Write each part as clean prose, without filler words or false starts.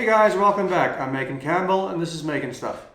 Hey guys, welcome back. I'm Megan Campbell and this is Making Stuff.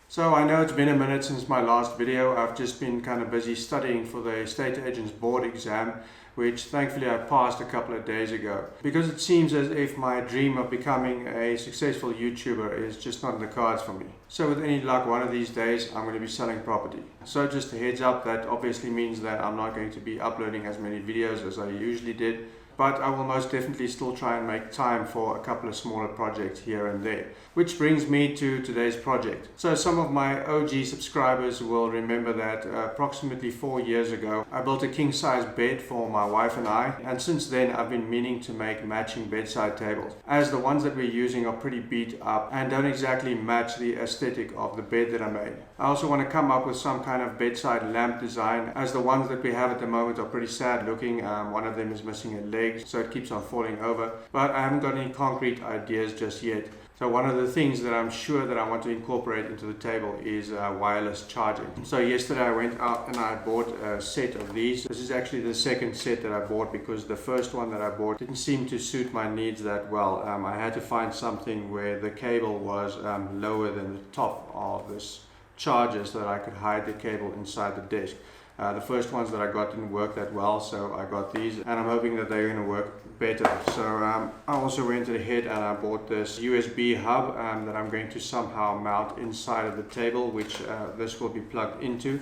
So I know it's been a minute since my last video. I've just been kind of busy studying for the estate agent's board exam, which thankfully I passed a couple of days ago. Because it seems as if my dream of becoming a successful YouTuber is just not in the cards for me. So with any luck, one of these days I'm going to be selling property. So just a heads up, that obviously means that I'm not going to be uploading as many videos as I usually did. But I will most definitely still try and make time for a couple of smaller projects here and there. Which brings me to today's project. So some of my OG subscribers will remember that approximately 4 years ago I built a king-size bed for my wife and I, and since then I've been meaning to make matching bedside tables, as the ones that we're using are pretty beat up and don't exactly match the aesthetic of the bed that I made. I also want to come up with some kind of bedside lamp design, as the ones that we have at the moment are pretty sad looking. One of them is missing a leg, so it keeps on falling over, but I haven't got any concrete ideas just yet. So one of the things that I'm sure that I want to incorporate into the table is wireless charging. So yesterday I went out and I bought a set of these. This is actually the second set that I bought because the first one that I bought didn't seem to suit my needs that well. I had to find something where the cable was lower than the top of this charger so that I could hide the cable inside the desk. The first ones that I got didn't work that well, so I got these and I'm hoping that they're going to work better. So I also went ahead and I bought this USB hub that I'm going to somehow mount inside of the table, which this will be plugged into.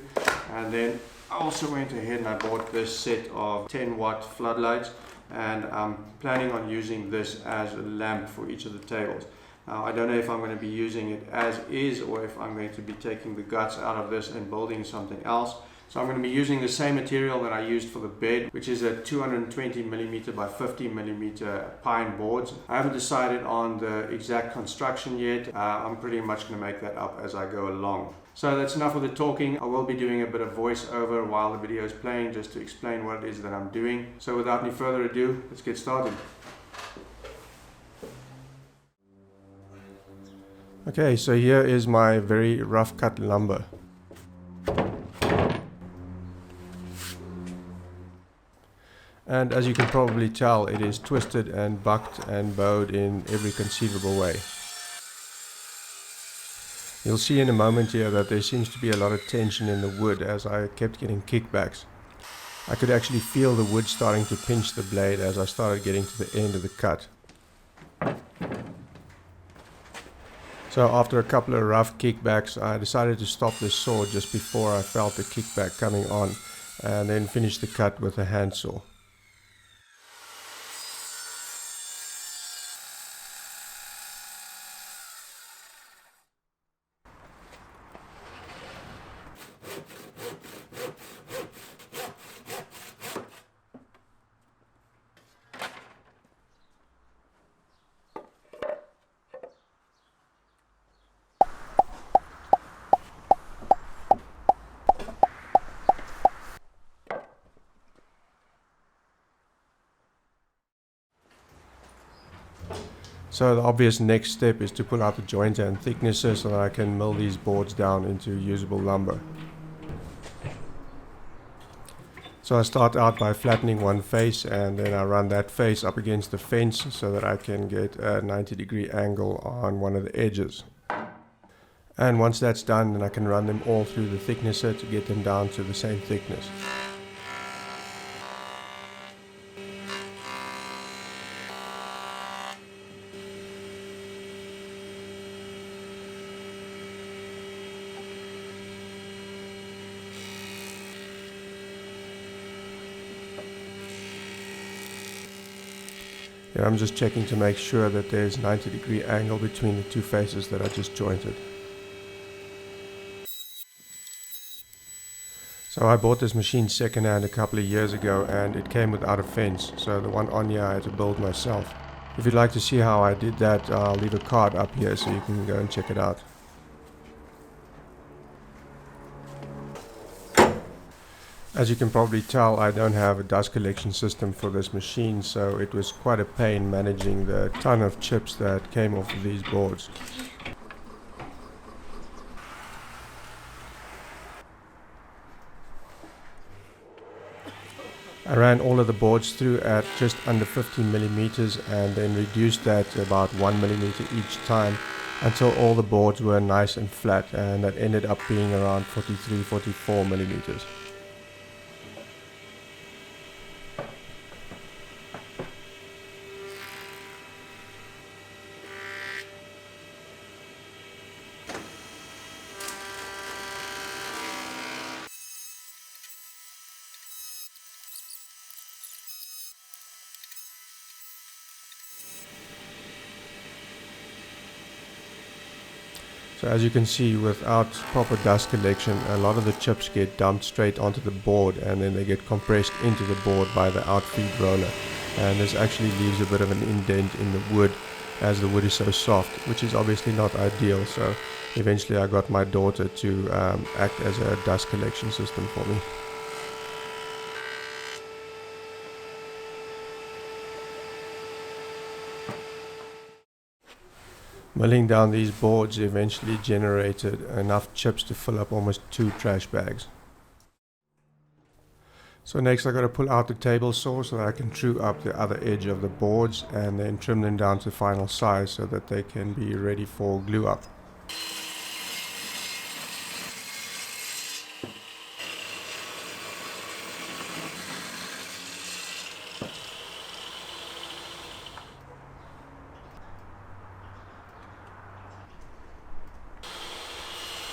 And then I also went ahead and I bought this set of 10-watt floodlights, and I'm planning on using this as a lamp for each of the tables. Now, I don't know if I'm going to be using it as is or if I'm going to be taking the guts out of this and building something else. So I'm going to be using the same material that I used for the bed, which is a 220mm by 50mm pine boards. I haven't decided on the exact construction yet. I'm pretty much going to make that up as I go along. So that's enough of the talking. I will be doing a bit of voiceover while the video is playing just to explain what it is that I'm doing. So without any further ado, let's get started. Okay, so here is my very rough cut lumber. And as you can probably tell, it is twisted and bucked and bowed in every conceivable way. You'll see in a moment here that there seems to be a lot of tension in the wood as I kept getting kickbacks. I could actually feel the wood starting to pinch the blade as I started getting to the end of the cut. So after a couple of rough kickbacks, I decided to stop the saw just before I felt the kickback coming on, and then finish the cut with a handsaw. So the obvious next step is to pull out the jointer and thicknesser so that I can mill these boards down into usable lumber. So I start out by flattening one face, and then I run that face up against the fence so that I can get a 90-degree angle on one of the edges. And once that's done, then I can run them all through the thicknesser to get them down to the same thickness. Here I'm just checking to make sure that there's 90-degree angle between the two faces that I just jointed. So I bought this machine secondhand a couple of years ago, and it came without a fence, so the one on here I had to build myself. If you'd like to see how I did that, I'll leave a card up here so you can go and check it out. As you can probably tell, I don't have a dust collection system for this machine, so it was quite a pain managing the ton of chips that came off of these boards. I ran all of the boards through at just under 15 millimeters and then reduced that to about 1 millimeter each time until all the boards were nice and flat, and that ended up being around 43-44 millimeters. So as you can see, without proper dust collection, a lot of the chips get dumped straight onto the board and then they get compressed into the board by the outfeed roller. And this actually leaves a bit of an indent in the wood, as the wood is so soft, which is obviously not ideal. So eventually I got my daughter to act as a dust collection system for me. Milling down these boards eventually generated enough chips to fill up almost 2 trash bags. So next I got to pull out the table saw so that I can true up the other edge of the boards and then trim them down to final size so that they can be ready for glue up.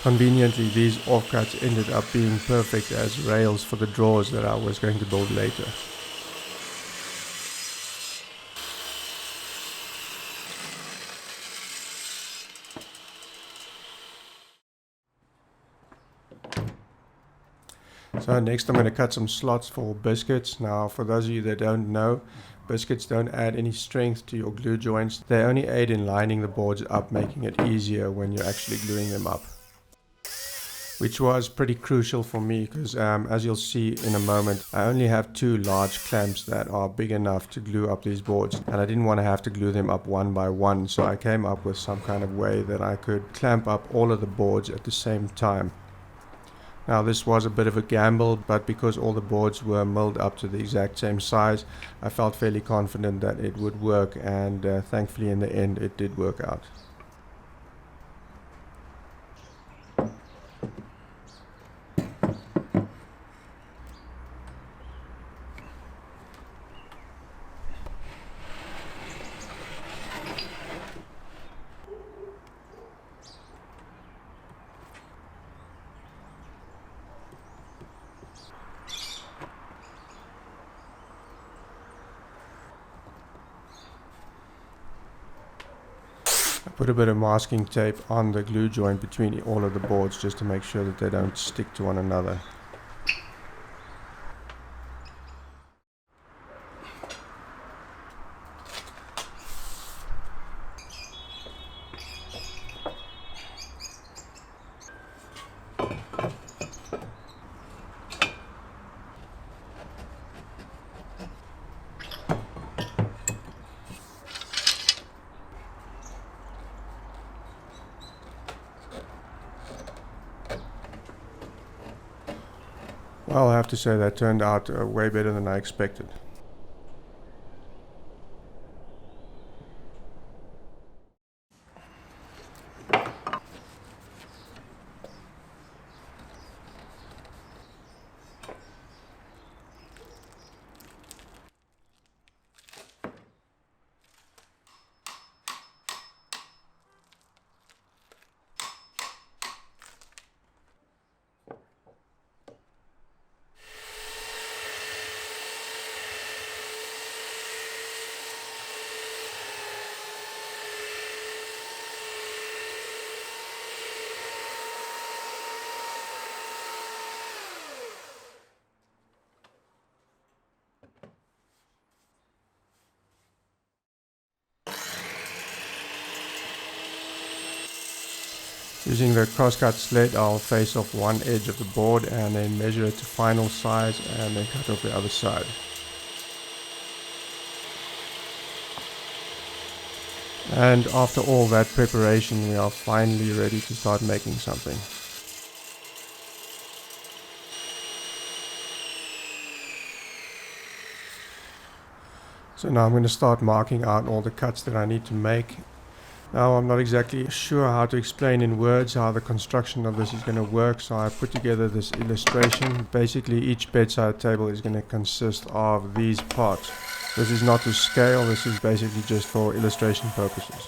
Conveniently, these offcuts ended up being perfect as rails for the drawers that I was going to build later. So next I'm going to cut some slots for biscuits. Now for those of you that don't know, biscuits don't add any strength to your glue joints. They only aid in lining the boards up, making it easier when you're actually gluing them up. Which was pretty crucial for me because as you'll see in a moment, I only have 2 large clamps that are big enough to glue up these boards, and I didn't want to have to glue them up one by one, so I came up with some kind of way that I could clamp up all of the boards at the same time. Now this was a bit of a gamble, but because all the boards were milled up to the exact same size, I felt fairly confident that it would work, and thankfully in the end it did work out. I put a bit of masking tape on the glue joint between all of the boards just to make sure that they don't stick to one another. Well, I have to say that turned out way better than I expected. Using the crosscut sled, I'll face off one edge of the board and then measure it to final size and then cut off the other side. And after all that preparation, we are finally ready to start making something. So now I'm going to start marking out all the cuts that I need to make. Now I'm not exactly sure how to explain in words how the construction of this is going to work, so I put together this illustration. Basically each bedside table is going to consist of these parts. This is not to scale, this is basically just for illustration purposes.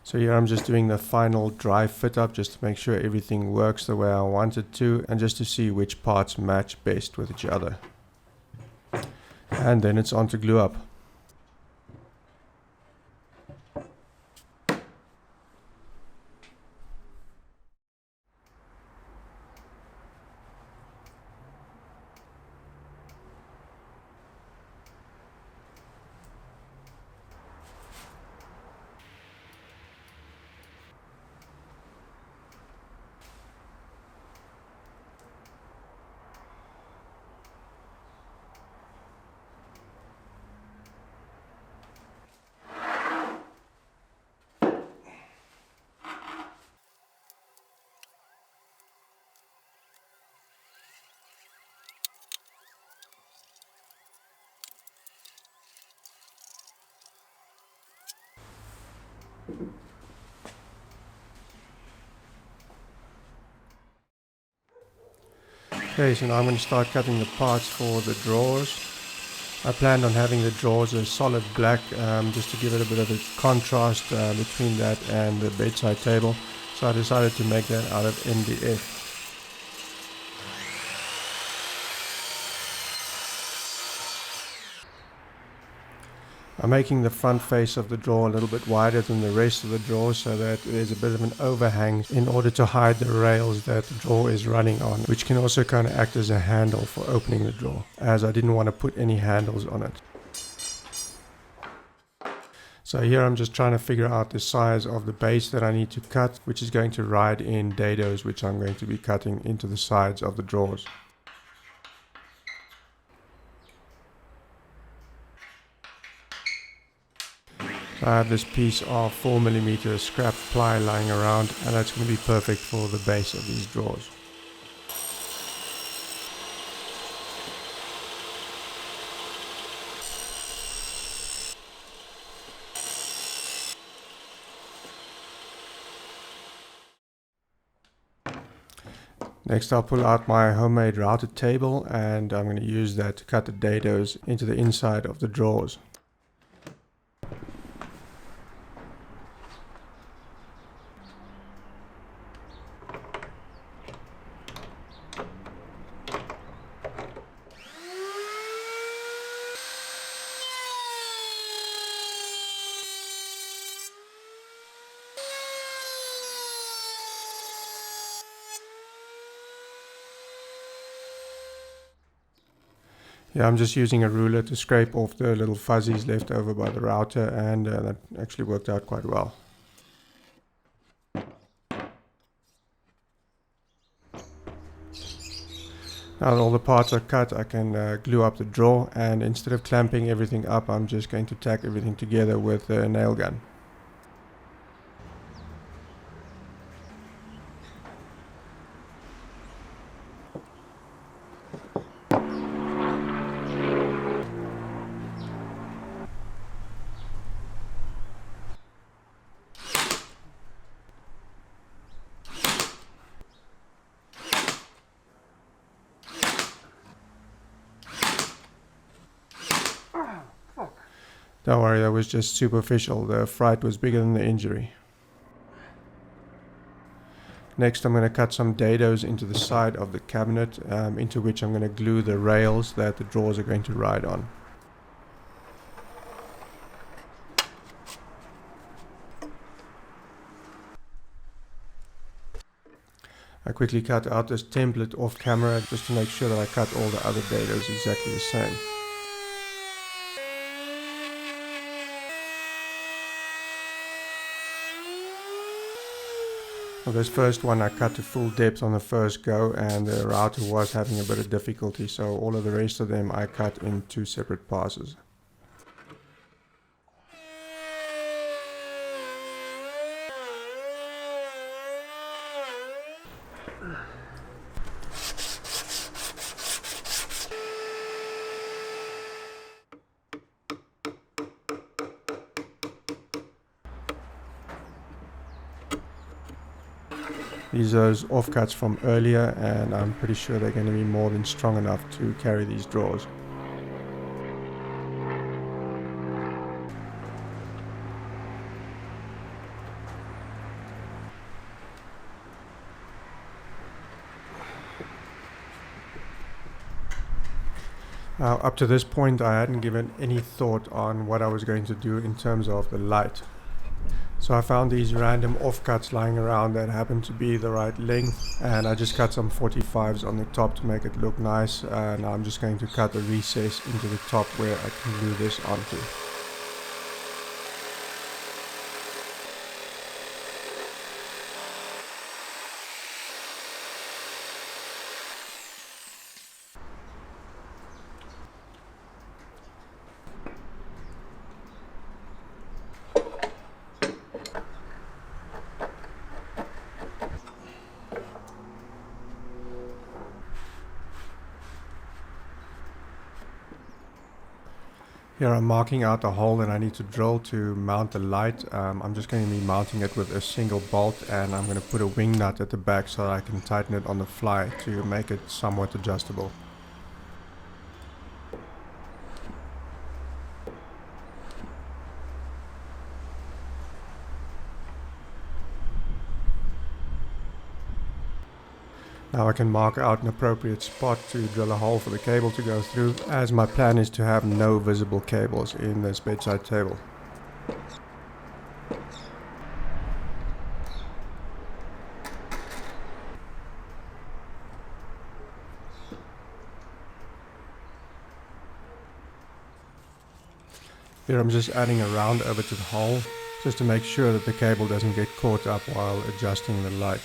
So here I'm just doing the final dry fit up just to make sure everything works the way I want it to, and just to see which parts match best with each other. And then it's on to glue up. Okay, so now I'm going to start cutting the parts for the drawers. I planned on having the drawers a solid black, just to give it a bit of a contrast between that and the bedside table. So I decided to make that out of MDF. I'm making the front face of the drawer a little bit wider than the rest of the drawer so that there's a bit of an overhang in order to hide the rails that the drawer is running on, which can also kind of act as a handle for opening the drawer, as I didn't want to put any handles on it. So here I'm just trying to figure out the size of the base that I need to cut, which is going to ride in Dados, which I'm going to be cutting into the sides of the drawers. I have this piece of 4mm scrap ply lying around, and that's going to be perfect for the base of these drawers. Next I'll pull out my homemade routed table, and I'm going to use that to cut the dados into the inside of the drawers. Yeah, I'm just using a ruler to scrape off the little fuzzies left over by the router, and that actually worked out quite well. Now that all the parts are cut, I can glue up the drawer, and instead of clamping everything up, I'm just going to tack everything together with a nail gun. Don't worry, that was just superficial. The fright was bigger than the injury. Next, I'm going to cut some dados into the side of the cabinet, into which I'm going to glue the rails that the drawers are going to ride on. I quickly cut out this template off camera just to make sure that I cut all the other dados exactly the same. Well, this first one I cut to full depth on the first go, and the router was having a bit of difficulty, so all of the rest of them I cut in 2 separate passes. These are those offcuts from earlier, and I'm pretty sure they're going to be more than strong enough to carry these drawers. Now, up to this point I hadn't given any thought on what I was going to do in terms of the light. So I found these random offcuts lying around that happened to be the right length, and I just cut some 45s on the top to make it look nice. Now I'm just going to cut a recess into the top where I can glue this onto. Here I'm marking out the hole that I need to drill to mount the light. I'm just going to be mounting it with a single bolt, and I'm going to put a wing nut at the back so that I can tighten it on the fly to make it somewhat adjustable. Now I can mark out an appropriate spot to drill a hole for the cable to go through, as my plan is to have no visible cables in this bedside table. Here I'm just adding a round over to the hole, just to make sure that the cable doesn't get caught up while adjusting the light.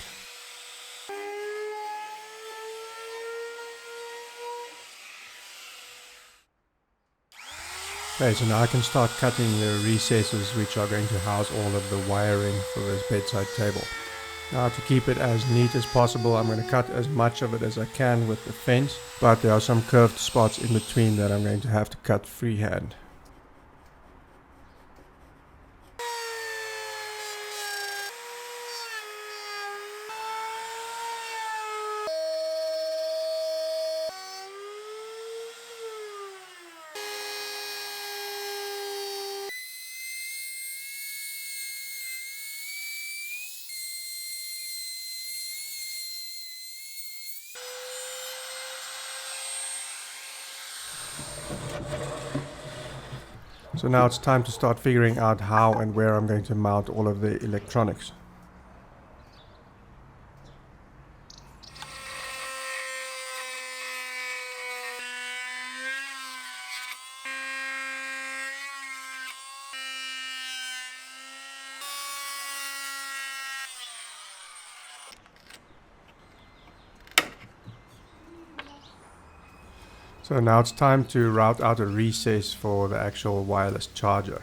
Okay, so now I can start cutting the recesses which are going to house all of the wiring for this bedside table. Now, to keep it as neat as possible, I'm going to cut as much of it as I can with the fence, but there are some curved spots in between that I'm going to have to cut freehand. So now it's time to start figuring out how and where I'm going to mount all of the electronics. So now it's time to route out a recess for the actual wireless charger.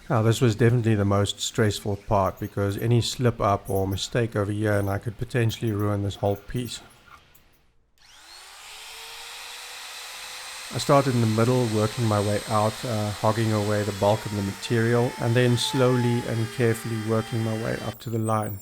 Now this was definitely the most stressful part, because any slip up or mistake over here and I could potentially ruin this whole piece. I started in the middle, working my way out, hogging away the bulk of the material, and then slowly and carefully working my way up to the line.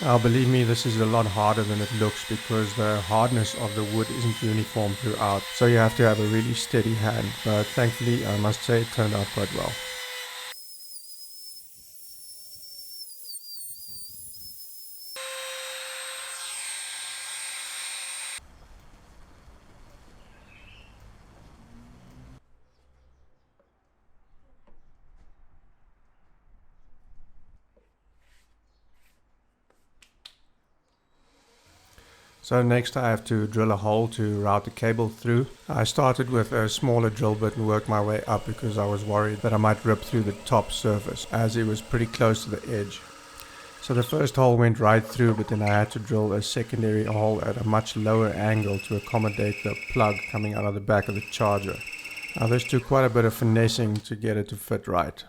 Now believe me, this is a lot harder than it looks, because the hardness of the wood isn't uniform throughout, so you have to have a really steady hand, but thankfully I must say it turned out quite well. So next I have to drill a hole to route the cable through. I started with a smaller drill bit and worked my way up, because I was worried that I might rip through the top surface, as it was pretty close to the edge. So the first hole went right through, but then I had to drill a secondary hole at a much lower angle to accommodate the plug coming out of the back of the charger. Now this took quite a bit of finessing to get it to fit right.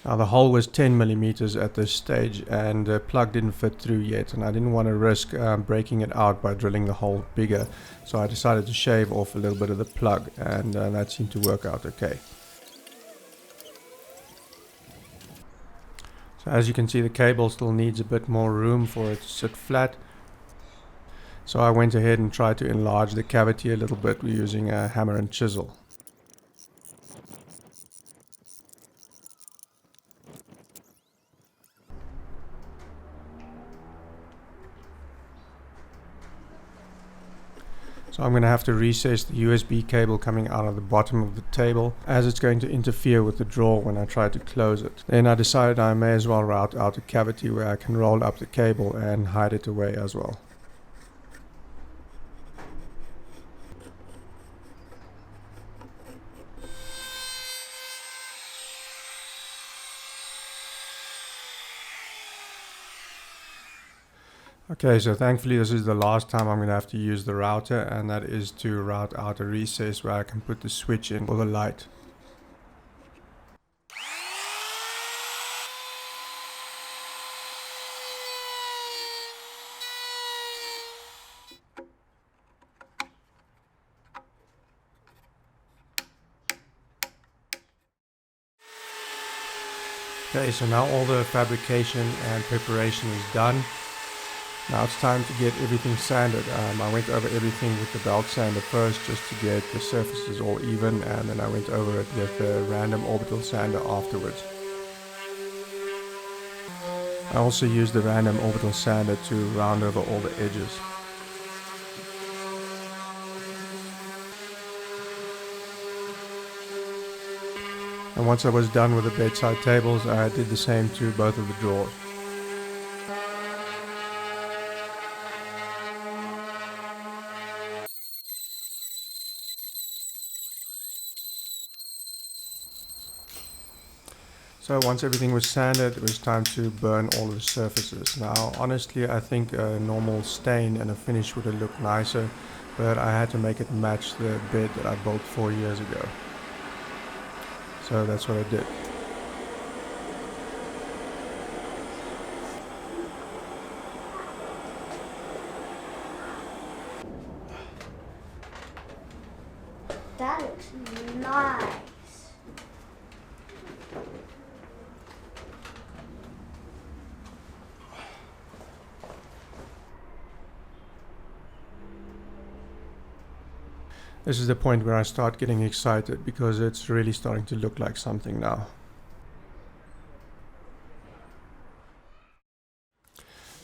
Now the hole was 10 millimeters at this stage, and the plug didn't fit through yet, and I didn't want to risk breaking it out by drilling the hole bigger, so I decided to shave off a little bit of the plug, and that seemed to work out okay. So as you can see, the cable still needs a bit more room for it to sit flat, so I went ahead and tried to enlarge the cavity a little bit using a hammer and chisel. So I'm going to have to recess the USB cable coming out of the bottom of the table, as it's going to interfere with the drawer when I try to close it. Then I decided I may as well route out a cavity where I can roll up the cable and hide it away as well. Okay, so thankfully this is the last time I'm going to have to use the router, and that is to route out a recess where I can put the switch in for the light. Okay, so now all the fabrication and preparation is done. Now it's time to get everything sanded. I went over everything with the belt sander first, just to get the surfaces all even, and then I went over it with the random orbital sander afterwards. I also used the random orbital sander to round over all the edges. And once I was done with the bedside tables, I did the same to both of the drawers. So once everything was sanded, it was time to burn all of the surfaces. Now honestly, I think a normal stain and a finish would have looked nicer, but I had to make it match the bed that I built 4 years ago. So that's what I did. That looks nice. This is the point where I start getting excited, because it's really starting to look like something now.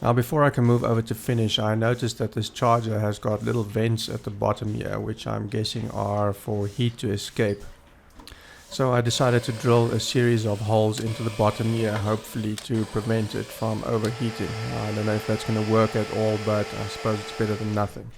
Now before I can move over to finish, I noticed that this charger has got little vents at the bottom here, which I'm guessing are for heat to escape. So I decided to drill a series of holes into the bottom here, hopefully to prevent it from overheating. I don't know if that's going to work at all, but I suppose it's better than nothing.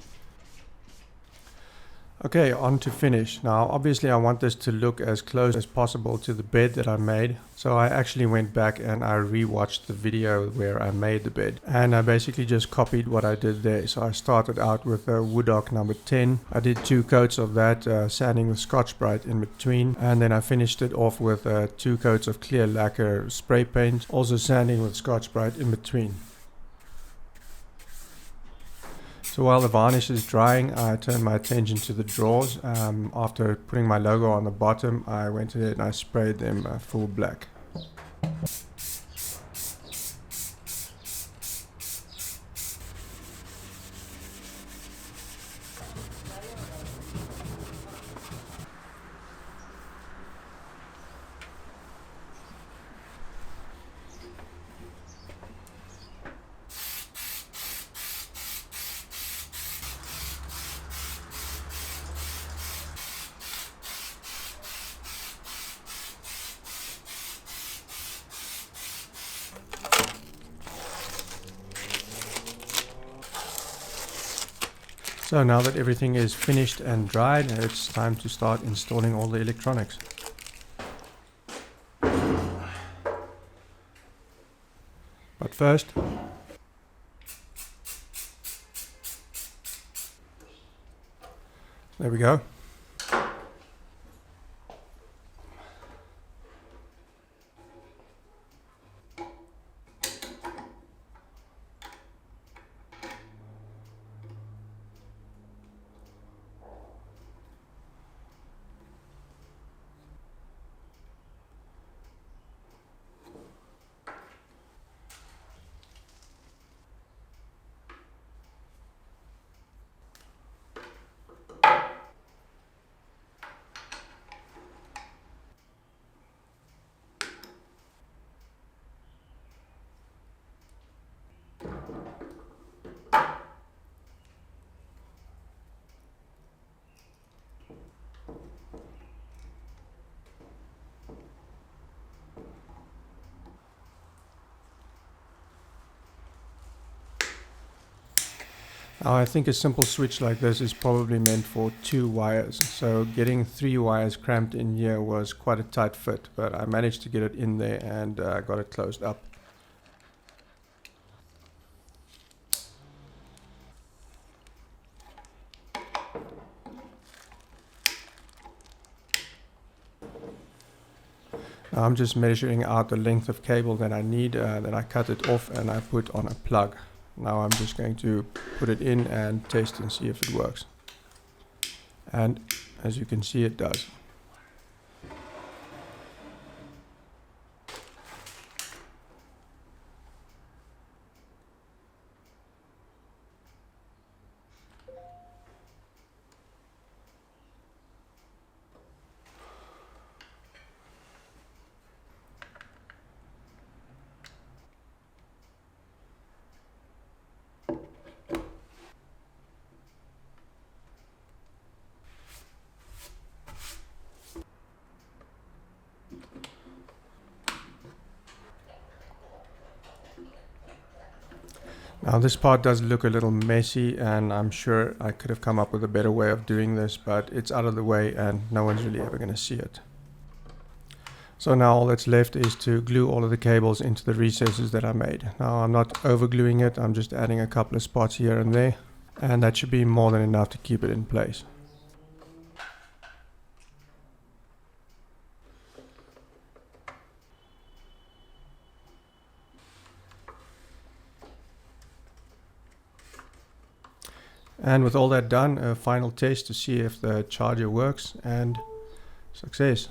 Okay, on to finish. Now obviously I want this to look as close as possible to the bed that I made. So I actually went back and I rewatched the video where I made the bed. And I basically just copied what I did there. So I started out with a wood dock number 10. I did 2 coats of that, sanding with Scotch-Brite in between. And then I finished it off with 2 coats of clear lacquer spray paint, also sanding with Scotch-Brite in between. So while the varnish is drying, I turned my attention to the drawers. After putting my logo on the bottom, I went ahead and I sprayed them full black. So now that everything is finished and dried, it's time to start installing all the electronics. But first, there we go. Now I think a simple switch like this is probably meant for 2 wires, so getting 3 wires cramped in here was quite a tight fit, but I managed to get it in there and got it closed up. Now I'm just measuring out the length of cable that I need, then I cut it off and I put on a plug. Now I'm just going to put it in and test and see if it works. And as you can see, it does. Now this part does look a little messy, and I'm sure I could have come up with a better way of doing this, but it's out of the way and no one's really ever going to see it. So now all that's left is to glue all of the cables into the recesses that I made. Now I'm not over gluing it, I'm just adding a couple of spots here and there, and that should be more than enough to keep it in place. And with all that done, a final test to see if the charger works, and success.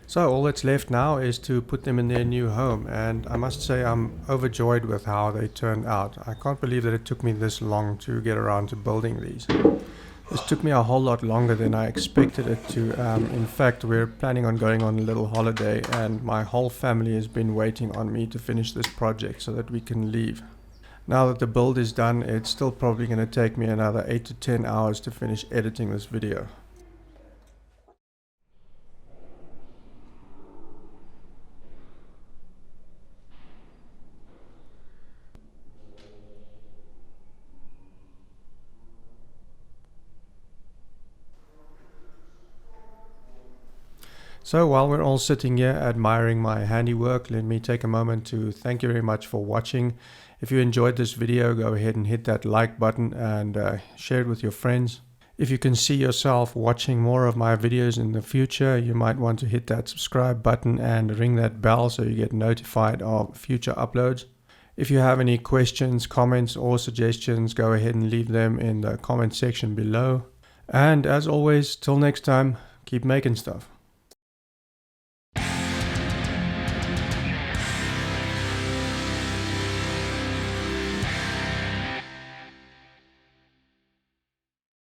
So all that's left now is to put them in their new home, and I must say I'm overjoyed with how they turned out. I can't believe that it took me this long to get around to building these. This took me a whole lot longer than I expected it to. In fact, we're planning on going on a little holiday, and my whole family has been waiting on me to finish this project so that we can leave. Now that the build is done, it's still probably going to take me another 8 to 10 hours to finish editing this video. So while we're all sitting here admiring my handiwork, let me take a moment to thank you very much for watching. If you enjoyed this video, go ahead and hit that like button and share it with your friends. If you can see yourself watching more of my videos in the future, you might want to hit that subscribe button and ring that bell so you get notified of future uploads. If you have any questions, comments or suggestions, go ahead and leave them in the comment section below. And as always, till next time, keep making stuff.